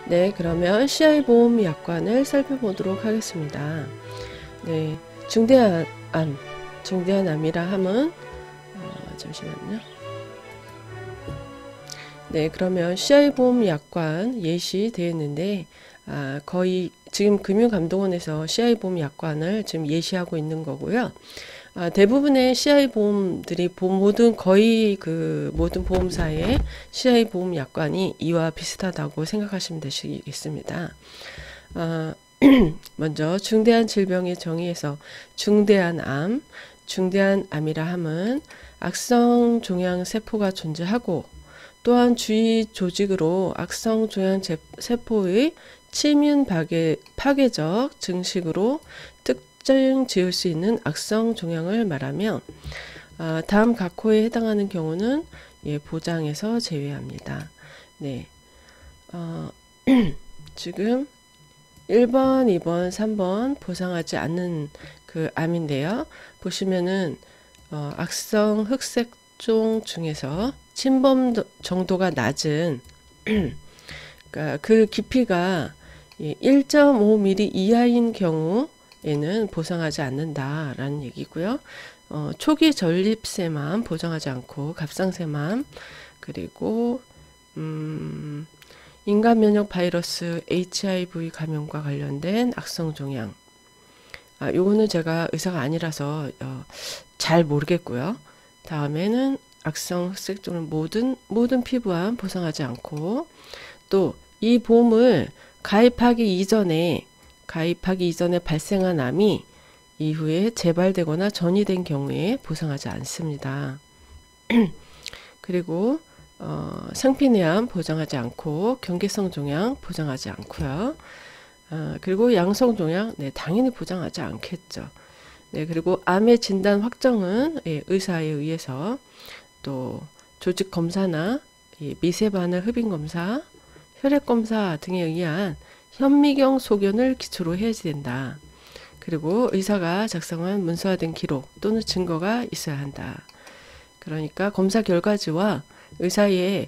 네, 그러면 CI 보험 약관을 살펴보도록 하겠습니다. 네, 중대한 암, 중대한 암이라 함은 잠시만요. 네, 그러면 CI 보험 약관 예시되어 있는데 거의 지금 금융감독원에서 CI 보험 약관을 지금 예시하고 있는 거고요. 대부분의 CI 보험들이 거의 그 모든 보험사의 CI 보험 약관이 이와 비슷하다고 생각하시면 되시겠습니다. 먼저 중대한 질병의 정의에서 중대한 암이라 함은 악성 종양 세포가 존재하고 또한 주위 조직으로 악성 종양 세포의 치민 파괴적 증식으로 특징 지을 수 있는 악성 종양을 말하며 다음 각호에 해당하는 경우는 보장에서 제외합니다. 네, 지금 1번, 2번, 3번 보상하지 않는 그 암인데요. 보시면은 악성 흑색종 중에서 침범 정도가 낮은 그러니까 그 깊이가 1.5mm 이하인 경우에는 보상하지 않는다라는 얘기고요. 초기 전립새만 보장하지 않고 갑상새만 그리고 인간 면역 바이러스 HIV 감염과 관련된 악성 종양. 요거는 제가 의사가 아니라서 잘 모르겠고요. 다음에는 악성 흑색종은 모든 피부암 보상하지 않고 또 이 보험을 가입하기 이전에 발생한 암이 이후에 재발되거나 전이된 경우에 보상하지 않습니다. 그리고 상피내암 보장하지 않고 경계성 종양 보장하지 않고요. 그리고 양성 종양 당연히 보장하지 않겠죠. 네, 그리고 암의 진단 확정은 의사에 의해서 또 조직 검사나 미세바늘 흡인 검사, 혈액 검사 등에 의한 현미경 소견을 기초로 해야 된다. 그리고 의사가 작성한 문서화된 기록 또는 증거가 있어야 한다. 그러니까 검사 결과지와 의사의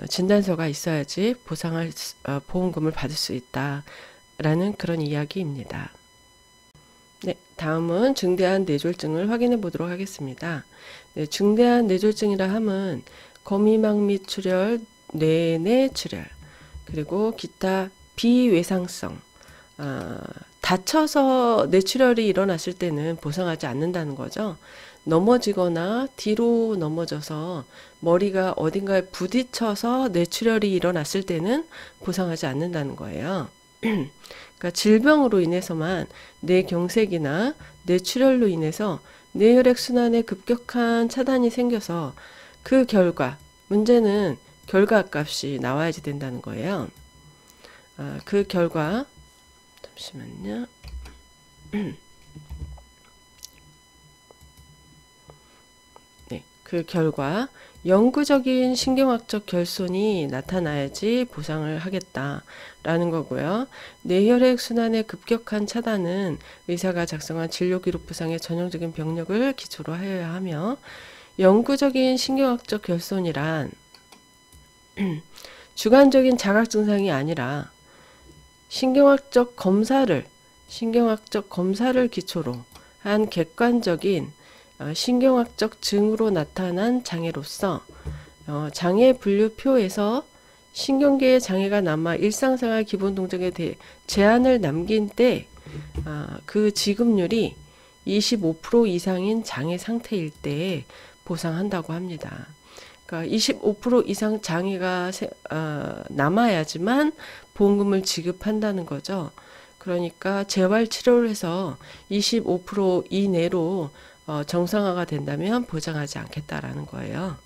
진단서가 있어야지 보험금을 받을 수 있다라는 그런 이야기입니다. 네, 다음은 중대한 뇌졸중을 확인해 보도록 하겠습니다. 네, 중대한 뇌졸중이라 함은 거미막 및 출혈, 뇌내 출혈, 그리고 기타 비외상성, 다쳐서 뇌출혈이 일어났을 때는 보상하지 않는다는 거죠. 넘어지거나 뒤로 넘어져서 머리가 어딘가에 부딪혀서 뇌출혈이 일어났을 때는 보상하지 않는다는 거예요. 그러니까 질병으로 인해서만 뇌경색이나 뇌출혈로 인해서 뇌혈액 순환에 급격한 차단이 생겨서 그 결과, 문제는 결과값이 나와야지 된다는 거예요. 그 결과, 잠시만요. 네, 그 결과 영구적인 신경학적 결손이 나타나야지 보상을 하겠다라는 거고요. 뇌혈액 순환의 급격한 차단은 의사가 작성한 진료기록부상의 전형적인 병력을 기초로 하여야 하며 영구적인 신경학적 결손이란 주관적인 자각 증상이 아니라 신경학적 검사를 기초로 한 객관적인 신경학적 증으로 나타난 장애로서 장애 분류표에서 신경계의 장애가 남아 일상생활 기본 동작에 대해 제한을 남긴 때 그 지급률이 25% 이상인 장애 상태일 때 보상한다고 합니다. 그러니까 25% 이상 장애가 남아야지만 보험금을 지급한다는 거죠. 그러니까 재활 치료를 해서 25% 이내로 정상화가 된다면 보장하지 않겠다라는 거예요.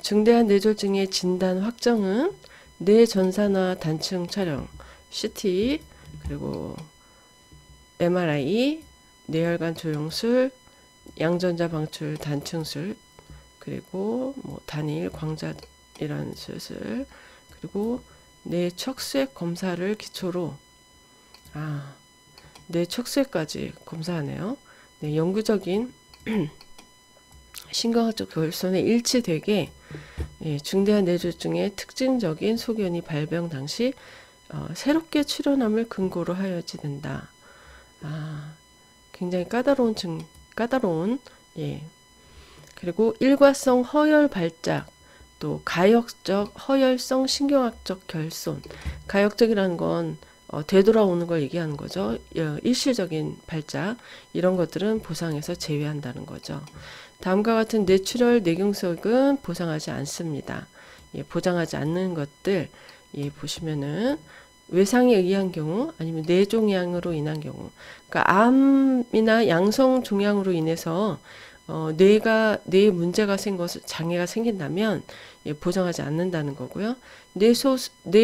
중대한 뇌졸중의 진단 확정은 뇌전산화 단층 촬영, CT, 그리고 MRI, 뇌혈관 조영술, 양전자 방출 단층술, 그리고 단일 광자이라는 수술, 그리고 뇌척수액 검사를 기초로 뇌척수액까지 검사하네요. 네, 영구적인 신경학적 결손에 일치되게 예, 중대한 뇌졸중의 특징적인 소견이 발병 당시 새롭게 출현함을 근거로 하여야 된다. 굉장히 까다로운 예. 그리고 일과성 허열 발작, 또 가역적 허열성 신경학적 결손. 가역적이라는 건 되돌아오는 걸 얘기하는 거죠. 일시적인 발작, 이런 것들은 보상에서 제외한다는 거죠. 다음과 같은 뇌출혈, 뇌경색은 보상하지 않습니다. 예, 보장하지 않는 것들, 예, 보시면은 외상에 의한 경우, 아니면 뇌종양으로 인한 경우, 그러니까 암이나 양성 종양으로 인해서 뇌에 문제가 생겨서 장애가 생긴다면, 예, 보장하지 않는다는 거고요. 뇌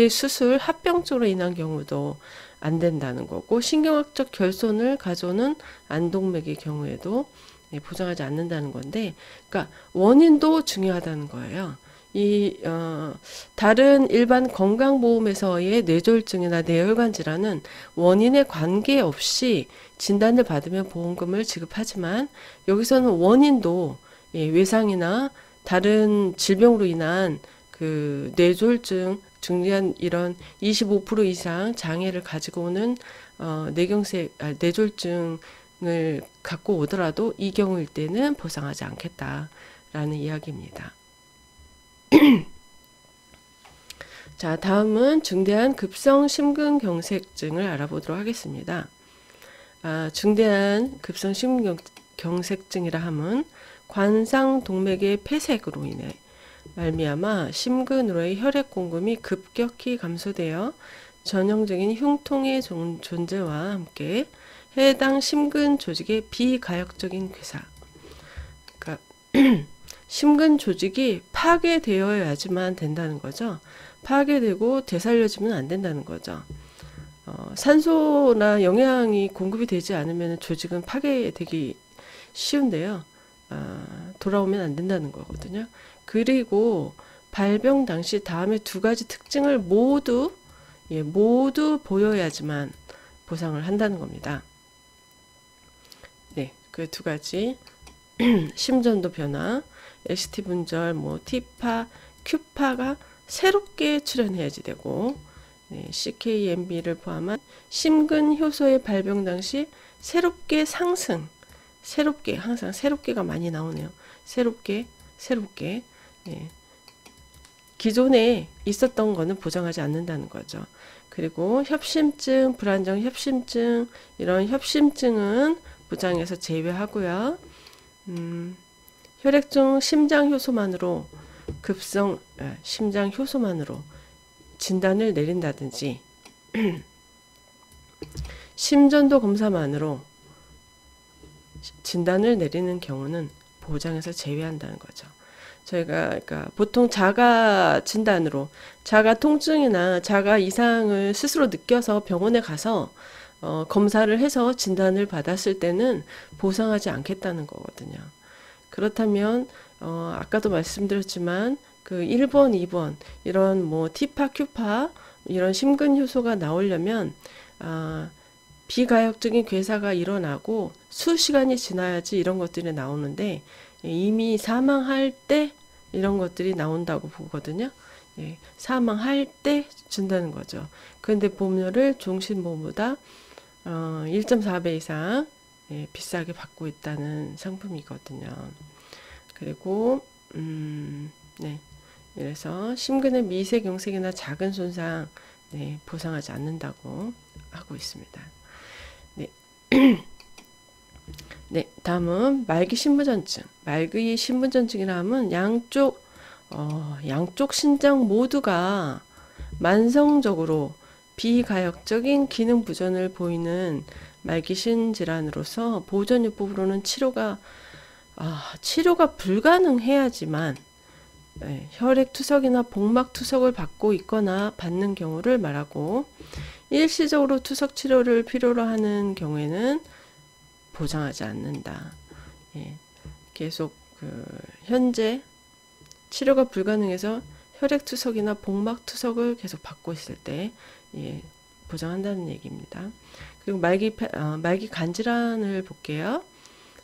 수술 합병증으로 인한 경우도 안 된다는 거고, 신경학적 결손을 가져오는 안동맥의 경우에도, 예, 보장하지 않는다는 건데, 그러니까 원인도 중요하다는 거예요. 다른 일반 건강보험에서의 뇌졸중이나 뇌혈관 질환은 원인에 관계없이 진단을 받으면 보험금을 지급하지만, 여기서는 원인도, 예, 외상이나 다른 질병으로 인한 그 뇌졸중, 중대한 이런 25% 이상 장애를 가지고 오는 뇌졸중을 갖고 오더라도 이 경우일 때는 보상하지 않겠다라는 이야기입니다. 자, 다음은 중대한 급성 심근경색증을 알아보도록 하겠습니다. 중대한 급성 심근경색증이라 함은 관상 동맥의 폐색으로 인해 말미암아 심근으로의 혈액 공급이 급격히 감소되어 전형적인 흉통의 존재와 함께 해당 심근 조직의 비가역적인 괴사, 그러니까 심근 조직이 파괴되어야지만 된다는 거죠. 파괴되고 되살려지면 안 된다는 거죠. 산소나 영양이 공급이 되지 않으면 조직은 파괴되기 쉬운데요. 돌아오면 안 된다는 거거든요. 그리고 발병 당시 다음에 두 가지 특징을 모두 보여야지만 보상을 한다는 겁니다. 네, 그 두 가지 심전도 변화, ST 분절, T파, Q파가 새롭게 출현해야지 되고, 네, CKMB를 포함한 심근 효소의 발병 당시 새롭게 항상 새롭게가 많이 나오네요. 새롭게, 네. 기존에 있었던 거는 보장하지 않는다는 거죠. 그리고 협심증, 불안정 협심증, 이런 협심증은 보장에서 제외하고요. 혈액중 심장 효소만으로 심장 효소만으로 진단을 내린다든지 심전도 검사만으로 진단을 내리는 경우는 보장에서 제외한다는 거죠. 저희가 그러니까 보통 자가 진단으로 자가 통증이나 자가 이상을 스스로 느껴서 병원에 가서 검사를 해서 진단을 받았을 때는 보상하지 않겠다는 거거든요. 그렇다면 아까도 말씀드렸지만 그 1번, 2번 이런 T파, Q파 이런 심근 효소가 나오려면 비가역적인 괴사가 일어나고 수시간이 지나야지 이런 것들이 나오는데, 이미 사망할 때 이런 것들이 나온다고 보거든요. 예, 사망할 때 준다는 거죠. 그런데 보험료를 종신보험보다 1.4배 이상, 예, 비싸게 받고 있다는 상품이거든요. 그리고 네, 그래서 심근의 미세경색이나 작은 손상, 네, 보상하지 않는다고 하고 있습니다. 네. 네, 다음은 말기 신부전증. 말기 신부전증이라 하면 양쪽 신장 모두가 만성적으로 비가역적인 기능 부전을 보이는 말기신 질환으로서 보존요법으로는 치료가 불가능해야지만, 네, 혈액 투석이나 복막 투석을 받고 있거나 받는 경우를 말하고, 일시적으로 투석 치료를 필요로 하는 경우에는 보장하지 않는다. 예, 계속 현재 치료가 불가능해서 혈액 투석이나 복막 투석을 계속 받고 있을 때, 예, 보장한다는 얘기입니다. 그리고 말기 간질환을 볼게요.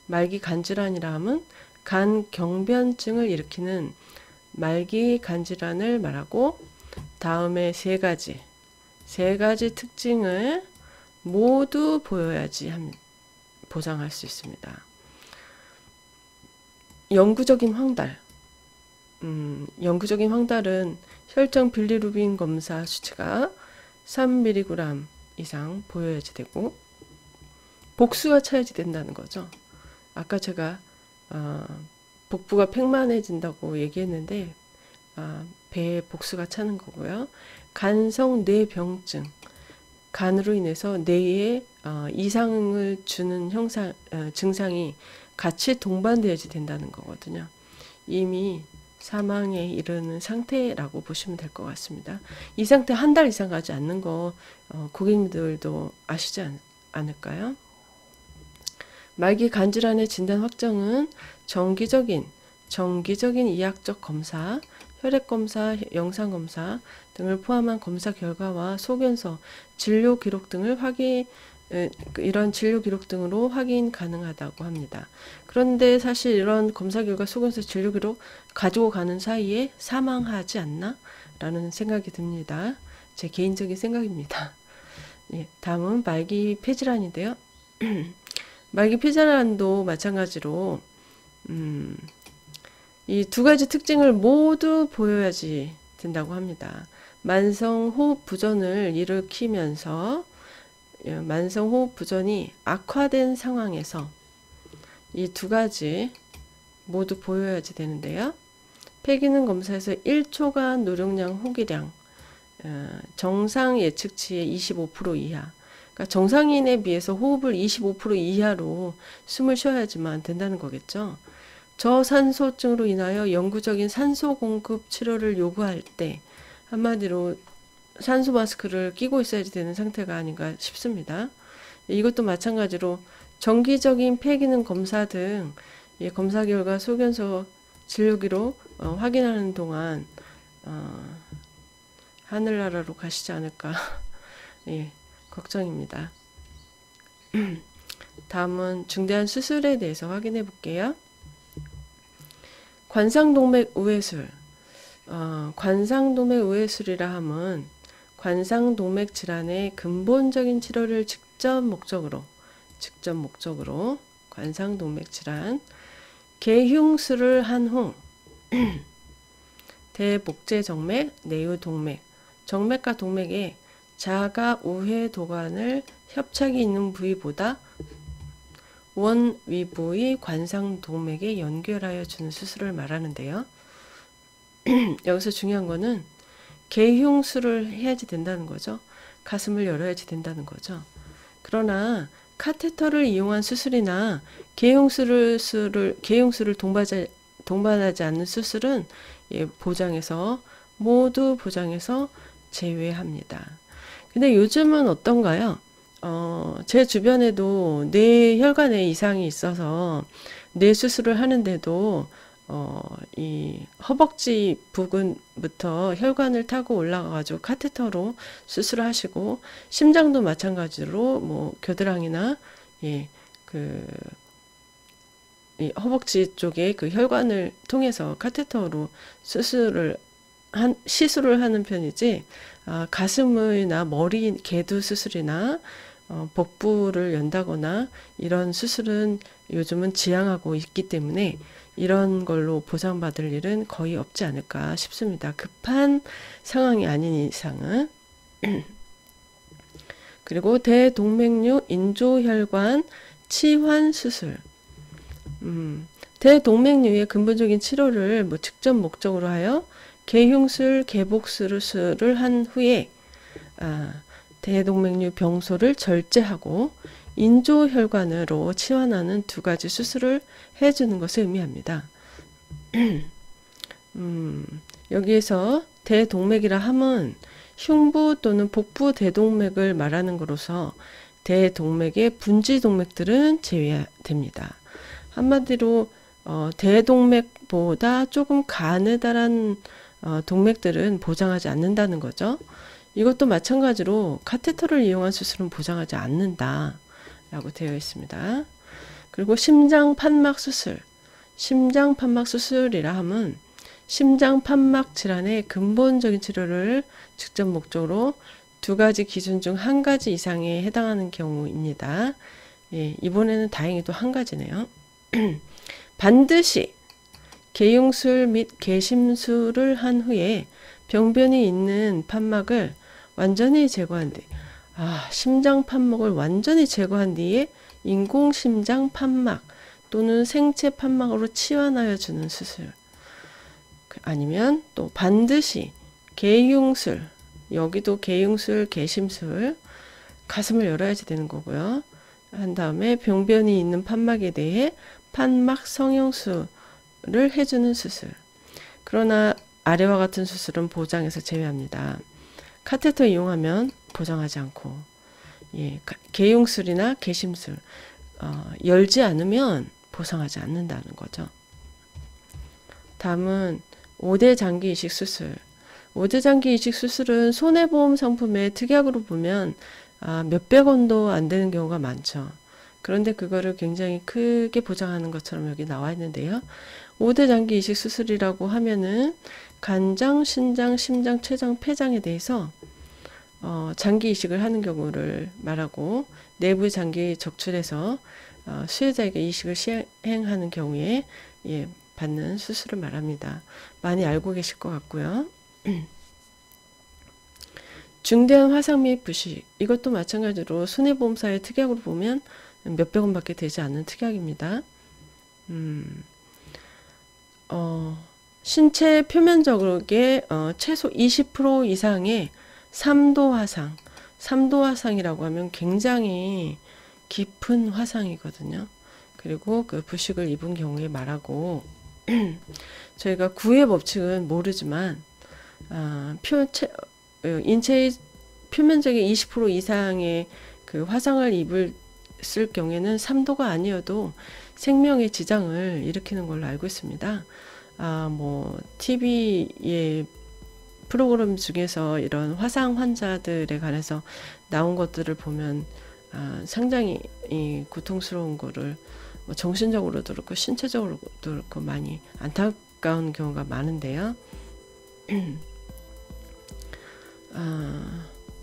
말기 간질환이라 하면 간 경변증을 일으키는 말기 간질환을 말하고 다음에 세 가지 특징을 모두 보여야지 보장할 수 있습니다. 영구적인 황달. 영구적인 황달은 혈전 빌리루빈 검사 수치가 3mg 이상 보여야지 되고 복수가 차야지 된다는 거죠. 아까 제가 복부가 팽만해진다고 얘기했는데 배에 복수가 차는 거고요. 간성 뇌병증, 간으로 인해서 뇌에 이상을 주는 증상이 같이 동반되어야지 된다는 거거든요. 이미 사망에 이르는 상태라고 보시면 될 것 같습니다. 이 상태 한 달 이상 가지 않는 거 고객님들도 아시지 않을까요? 말기 간질환의 진단 확정은 정기적인 이학적 검사, 혈액검사, 영상검사 등을 포함한 검사 결과와 소견서, 진료 기록 등을 이런 진료 기록 등으로 확인 가능하다고 합니다. 그런데 사실 이런 검사 결과, 소견서, 진료 기록 가지고 가는 사이에 사망하지 않나? 라는 생각이 듭니다. 제 개인적인 생각입니다. 예, 다음은 말기 폐질환인데요. 말기 폐질환도 마찬가지로 이 두 가지 특징을 모두 보여야지 된다고 합니다. 만성호흡 부전을 일으키면서 만성호흡 부전이 악화된 상황에서 이 두 가지 모두 보여야지 되는데요. 폐기능 검사에서 1초간 노령량 호기량 정상 예측치의 25% 이하, 그러니까 정상인에 비해서 호흡을 25% 이하로 숨을 쉬어야지만 된다는 거겠죠. 저산소증으로 인하여 영구적인 산소 공급 치료를 요구할 때 한마디로 산소 마스크를 끼고 있어야지 되는 상태가 아닌가 싶습니다. 이것도 마찬가지로 정기적인 폐기능 검사 등 검사 결과, 소견서, 진료 기록 확인하는 동안 하늘나라로 가시지 않을까 예, 걱정입니다. 다음은 중대한 수술에 대해서 확인해 볼게요. 관상동맥 우회술. 관상동맥 우회술이라 함은 관상동맥 질환의 근본적인 치료를 직접 목적으로 관상동맥 질환 개흉술을 한 후 대복제정맥, 내유동맥, 정맥과 동맥에 자가 우회 도관을 협착이 있는 부위보다 원위부의 관상동맥에 연결하여 주는 수술을 말하는데요. 여기서 중요한 거는 개흉술을 해야지 된다는 거죠. 가슴을 열어야지 된다는 거죠. 그러나 카테터를 이용한 수술이나 개흉술을 동반하지 않는 수술은 모두 보장해서 제외합니다. 근데 요즘은 어떤가요? 제 주변에도 뇌혈관에 이상이 있어서 뇌 수술을 하는데도 이 허벅지 부근부터 혈관을 타고 올라가가지고 카테터로 수술을 하시고, 심장도 마찬가지로 뭐 겨드랑이나 이 허벅지 쪽에 그 혈관을 통해서 카테터로 시술을 하는 편이지, 가슴이나 머리 개두 수술이나 복부를 연다거나 이런 수술은 요즘은 지양하고 있기 때문에 이런 걸로 보상받을 일은 거의 없지 않을까 싶습니다. 급한 상황이 아닌 이상은. 그리고 대동맥류 인조혈관 치환 수술. 대동맥류의 근본적인 치료를 직접 목적으로 하여 개흉술, 개복수술을 한 후에 대동맥류 병소를 절제하고 인조혈관으로 치환하는 두 가지 수술을 해주는 것을 의미합니다. 여기에서 대동맥이라 함은 흉부 또는 복부 대동맥을 말하는 것으로서 대동맥의 분지동맥들은 제외됩니다. 한마디로 대동맥보다 조금 가느다란 동맥들은 보장하지 않는다는 거죠. 이것도 마찬가지로 카테터를 이용한 수술은 보장하지 않는다 라고 되어 있습니다. 그리고 심장판막 수술. 심장판막 수술이라 함은 심장 판막 질환의 근본적인 치료를 직접 목적으로 2가지 기준 중 1가지 이상에 해당하는 경우입니다. 예, 이번에는 다행히도 1가지네요. 반드시 개용술 및 개심술을 한 후에 병변이 있는 판막을 완전히 제거한 뒤, 심장 판막을 완전히 제거한 뒤에 인공심장 판막 또는 생체 판막으로 치환하여 주는 수술. 아니면 또 반드시 개용술, 여기도 개용술, 개심술, 가슴을 열어야지 되는 거고요. 한 다음에 병변이 있는 판막에 대해 판막 성형술을 해주는 수술. 그러나 아래와 같은 수술은 보장에서 제외합니다. 카테터 이용하면 보장하지 않고, 예, 개용술이나 개심술, 열지 않으면 보상하지 않는다는 거죠. 다음은 5대 장기 이식 수술. 5대 장기 이식 수술은 손해보험 상품에 특약으로 보면 몇백 원도 안 되는 경우가 많죠. 그런데 그거를 굉장히 크게 보장하는 것처럼 여기 나와 있는데요. 5대 장기 이식 수술이라고 하면은 간장, 신장, 심장, 췌장, 폐장에 대해서 장기 이식을 하는 경우를 말하고, 내부 장기 적출해서 수혜자에게 이식을 시행하는 경우에 받는 수술을 말합니다. 많이 알고 계실 것 같고요. 중대한 화상 및 부식, 이것도 마찬가지로 손해보험사의 특약으로 보면 몇백 원밖에 되지 않는 특약입니다. 신체 표면적에 최소 20% 이상의 3도 화상, 3도 화상이라고 하면 굉장히 깊은 화상이거든요. 그리고 그 부식을 입은 경우에 말하고, 저희가 구의 법칙은 모르지만 인체의 표면적의 20% 이상의 그 화상을 입을 경우에는 3도가 아니어도 생명의 지장을 일으키는 걸로 알고 있습니다. TV의 프로그램 중에서 이런 화상 환자들에 관해서 나온 것들을 보면 상당히 고통스러운 거를 정신적으로도 그렇고 신체적으로도 그렇고 많이 안타까운 경우가 많은데요.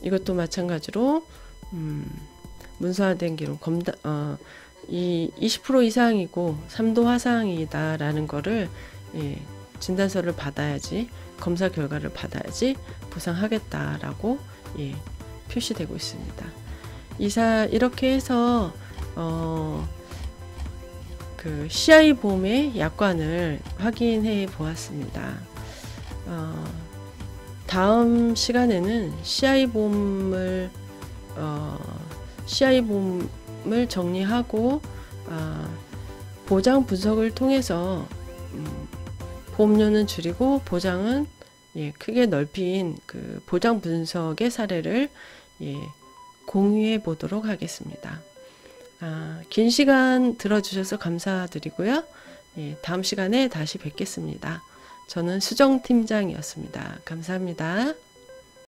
이것도 마찬가지로 문서화된 기록, 이 20% 이상이고 3도 화상이다라는 거를 진단서를 받아야지, 검사 결과를 받아야지 보상하겠다라고 표시되고 있습니다. 이렇게 해서 그 CI 보험의 약관을 확인해 보았습니다. 다음 시간에는 CI 보험을 정리하고 보장 분석을 통해서 보험료는 줄이고 보장은 크게 넓힌 그 보장 분석의 사례를 공유해 보도록 하겠습니다. 긴 시간 들어주셔서 감사드리고요. 다음 시간에 다시 뵙겠습니다. 저는 수정팀장이었습니다. 감사합니다.